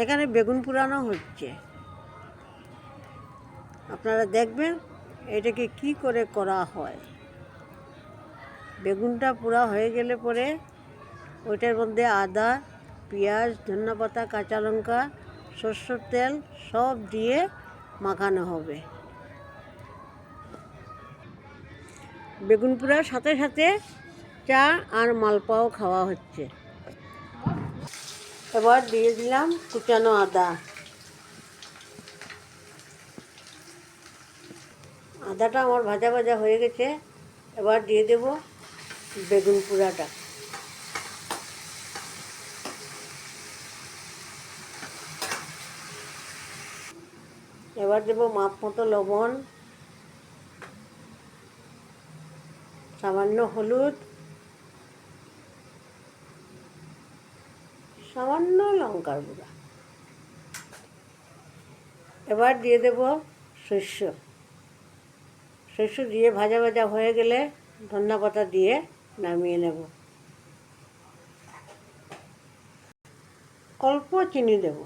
এখানে বেগুন পোড়ানো হচ্ছে, আপনারা দেখবেন এটাকে কি করে করা হয়। বেগুনটা পোড়া হয়ে গেলে পরে ওইটার মধ্যে আদা, পেঁয়াজ, ধনেপাতা, কাঁচা লঙ্কা, সরষের তেল সব দিয়ে মাখানো হবে। বেগুন পোড়ার সাথে সাথে চা আর মালপোয়াও খাওয়া হচ্ছে। এবার দিয়ে দিলাম কুচানো আদা। আদাটা আমার ভাজা ভাজা হয়ে গেছে। এবার দিয়ে দেব বেগুন পোড়াটা। এবার দেব মাপ মতো লবণ, সামান্য হলুদ, সামান্য লঙ্কার গুঁড়া। এবার দিয়ে দেব শস্য দিয়ে ভাজা ভাজা হয়ে গেলে ধনেপাতা দিয়ে নামিয়ে নেব। অল্প চিনি দেব।